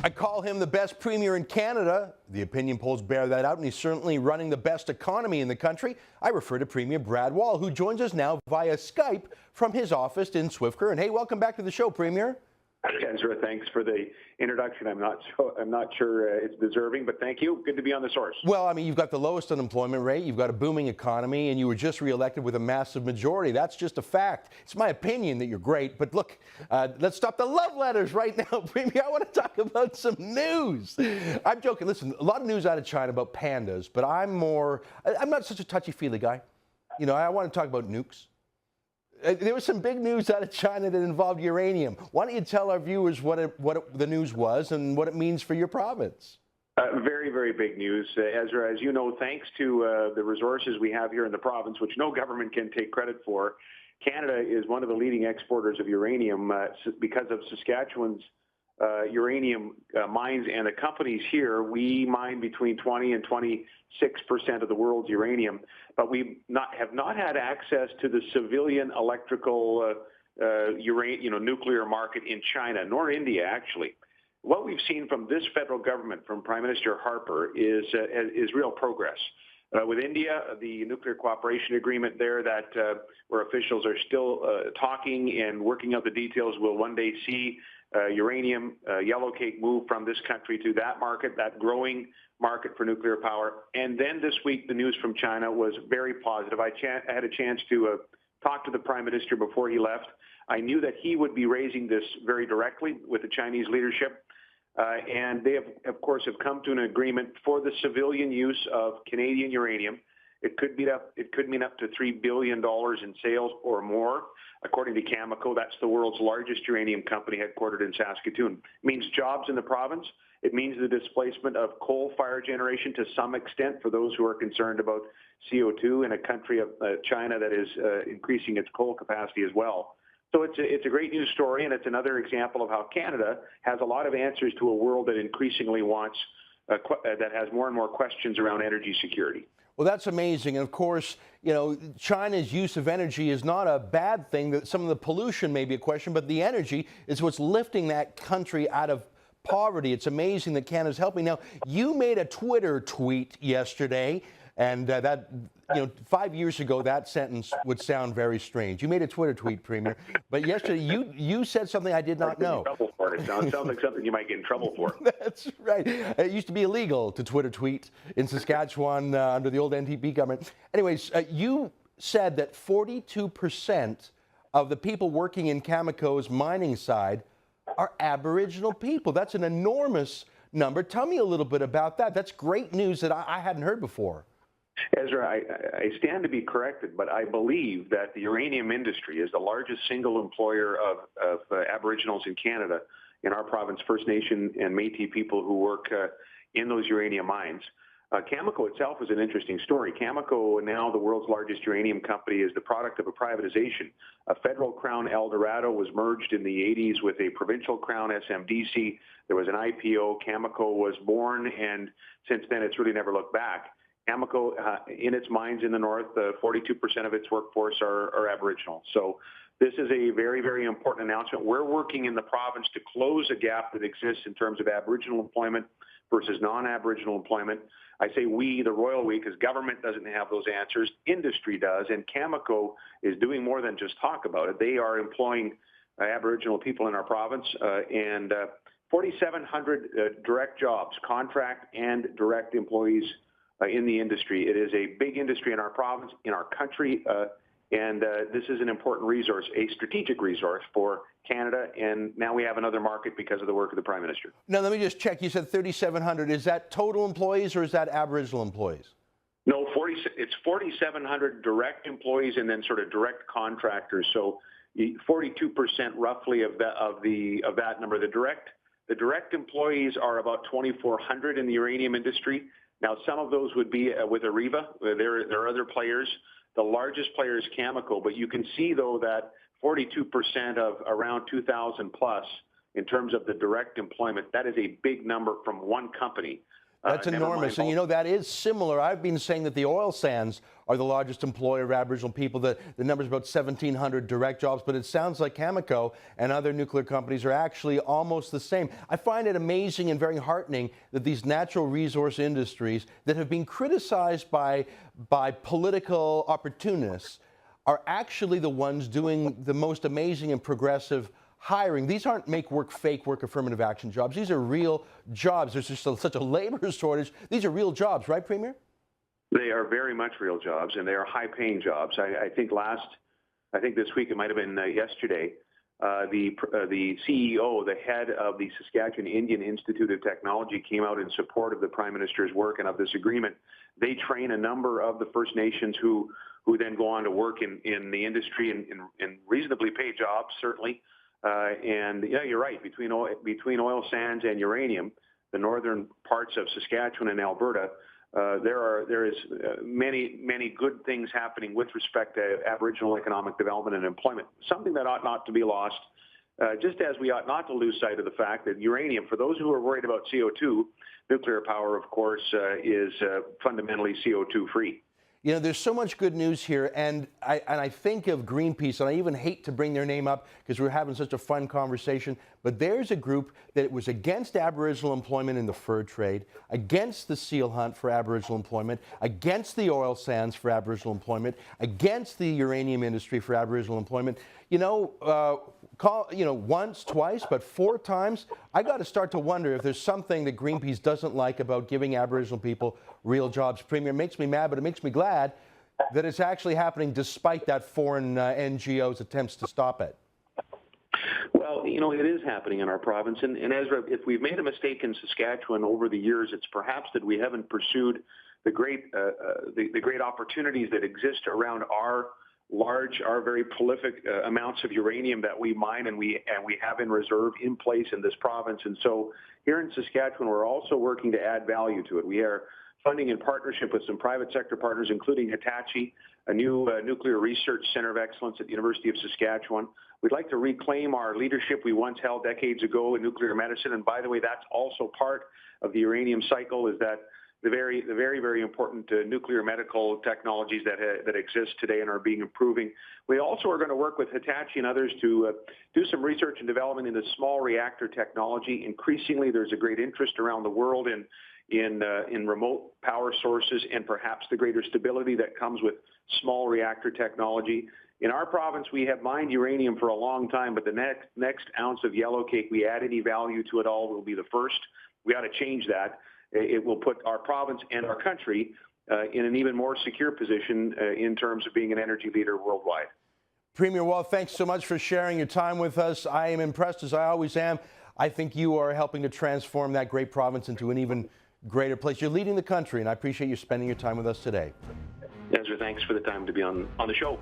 I call him the best premier in Canada. The opinion polls bear that out, and he's certainly running the best economy in the country. I refer to Premier Brad Wall, who joins us now via Skype from his office in Swiftcurrent. And hey, welcome back to the show, Premier. Ezra, thanks for the introduction. I'm not sure it's deserving, but thank you. Good to be on the source. Well, I mean, you've got the lowest unemployment rate, you've got a booming economy, and you were just reelected with a massive majority. That's just a fact. It's my opinion that you're great, but look, let's stop the love letters right now, Premier. I want to talk about some news. I'm joking. Listen, a lot of news out of China about pandas, but I'm not such a touchy-feely guy. You know, I want to talk about nukes. There was some big news out of China that involved uranium. Why don't you tell our viewers what the news was and what it means for your province? Very, very big news, Ezra. As you know, thanks to the resources we have here in the province, which no government can take credit for, Canada is one of the leading exporters of uranium because of Saskatchewan's uranium mines and the companies here. We mine between 20 and 26% of the world's uranium, but we have not had access to the civilian electrical nuclear market in China, nor India, actually. What we've seen from this federal government, from Prime Minister Harper, is real progress. With India, the nuclear cooperation agreement there where officials are still talking and working out the details will one day see uranium, yellowcake move from this country to that market, that growing market for nuclear power. And then this week, the news from China was very positive. I had a chance to talk to the Prime Minister before he left. I knew that he would be raising this very directly with the Chinese leadership. And they, of course, have come to an agreement for the civilian use of Canadian uranium. It could mean up to $3 billion in sales or more. According to Cameco, that's the world's largest uranium company headquartered in Saskatchewan. It means jobs in the province. It means the displacement of coal-fired generation to some extent for those who are concerned about CO2 in a country of China that is increasing its coal capacity as well. So it's a great news story, and it's another example of how Canada has a lot of answers to a world that increasingly wants, that has more and more questions around energy security. Well, that's amazing. And of course, you know, China's use of energy is not a bad thing. That some of the pollution may be a question, but the energy is what's lifting that country out of poverty. It's amazing that Canada's helping. Now, you made a Twitter tweet yesterday, and 5 years ago, that sentence would sound very strange. You made a Twitter tweet, Premier, but yesterday you said something I did not know. It sounds like something you might get in trouble for. That's right. It used to be illegal to Twitter tweet in Saskatchewan under the old NDP government. Anyways, you said that 42% of the people working in Cameco's mining side are Aboriginal people. That's an enormous number. Tell me a little bit about that. That's great news that I hadn't heard before. Ezra, I stand to be corrected, but I believe that the uranium industry is the largest single employer of Aboriginals in Canada, in our province, First Nation and Métis people who work in those uranium mines. Cameco itself is an interesting story. Cameco, now the world's largest uranium company, is the product of a privatization. A federal crown El Dorado was merged in the 80s with a provincial crown SMDC. There was an IPO. Cameco was born, and since then it's really never looked back. Cameco, in its mines in the north, 42% of its workforce are Aboriginal. So this is a very, very important announcement. We're working in the province to close a gap that exists in terms of Aboriginal employment versus non-Aboriginal employment. I say we, the royal we, because government doesn't have those answers. Industry does, and Cameco is doing more than just talk about it. They are employing Aboriginal people in our province, and 4,700 direct jobs, contract and direct employees in the industry. It is a big industry in our province, in our country, and this is an important resource, a strategic resource for Canada, and now we have another market because of the work of the Prime Minister. Now, let me just check. You said 3,700. Is that total employees or is that Aboriginal employees? No, it's 4,700 direct employees and then sort of direct contractors. So 42% roughly of that number. The direct employees are about 2,400 in the uranium industry. Now, some of those would be with Areva. There are other players. The largest player is Cameco, but you can see, though, that 42% of around 2,000 plus in terms of the direct employment, that is a big number from one company. That's enormous. And you know, that is similar. I've been saying that the oil sands are the largest employer of Aboriginal people. The number's about 1,700 direct jobs, but it sounds like Cameco and other nuclear companies are actually almost the same. I find it amazing and very heartening that these natural resource industries that have been criticized by political opportunists are actually the ones doing the most amazing and progressive hiring. These aren't make work, fake work, affirmative action jobs. These are real jobs. There's just such a labor shortage. These are real jobs, right, Premier? They are very much real jobs, and they are high-paying jobs. I think this week, it might have been yesterday, the CEO, the head of the Saskatchewan Indian Institute of Technology, came out in support of the Prime Minister's work and of this agreement. They train a number of the First Nations who then go on to work in the industry in reasonably paid jobs, certainly. And yeah, you're right. Between oil sands and uranium, the northern parts of Saskatchewan and Alberta, there is many good things happening with respect to Aboriginal economic development and employment. Something that ought not to be lost. Just as we ought not to lose sight of the fact that uranium, for those who are worried about CO2, nuclear power, of course, is fundamentally CO2 free. You know, there's so much good news here, and I think of Greenpeace, and I even hate to bring their name up because we're having such a fun conversation, but there's a group that was against Aboriginal employment in the fur trade, against the seal hunt for Aboriginal employment, against the oil sands for Aboriginal employment, against the uranium industry for Aboriginal employment. You know, once, twice, but 4 times, I got to start to wonder if there's something that Greenpeace doesn't like about giving Aboriginal people real jobs. Premier, it makes me mad, but it makes me glad that it's actually happening despite that foreign NGO's attempts to stop it. Well, you know, it is happening in our province. And Ezra, if we've made a mistake in Saskatchewan over the years, it's perhaps that we haven't pursued the great opportunities that exist around our very prolific amounts of uranium that we mine and we have in reserve in place in this province. And so here in Saskatchewan, we're also working to add value to it. We are funding in partnership with some private sector partners, including Hitachi, a new nuclear research center of excellence at the University of Saskatchewan. We'd like to reclaim our leadership we once held decades ago in nuclear medicine. And by the way, that's also part of the uranium cycle, is that the very important nuclear medical technologies that exist today and are being improving. We also are going to work with Hitachi and others to do some research and development into small reactor technology. Increasingly, there's a great interest around the world in remote power sources and perhaps the greater stability that comes with small reactor technology. In our province, we have mined uranium for a long time, but the next ounce of yellow cake we add any value to it all will be the first. We ought to change that. It will put our province and our country in an even more secure position in terms of being an energy leader worldwide. Premier Wall, thanks so much for sharing your time with us. I am impressed, as I always am. I think you are helping to transform that great province into an even greater place. You're leading the country, and I appreciate you spending your time with us today. Ezra, thanks for the time to be on the show.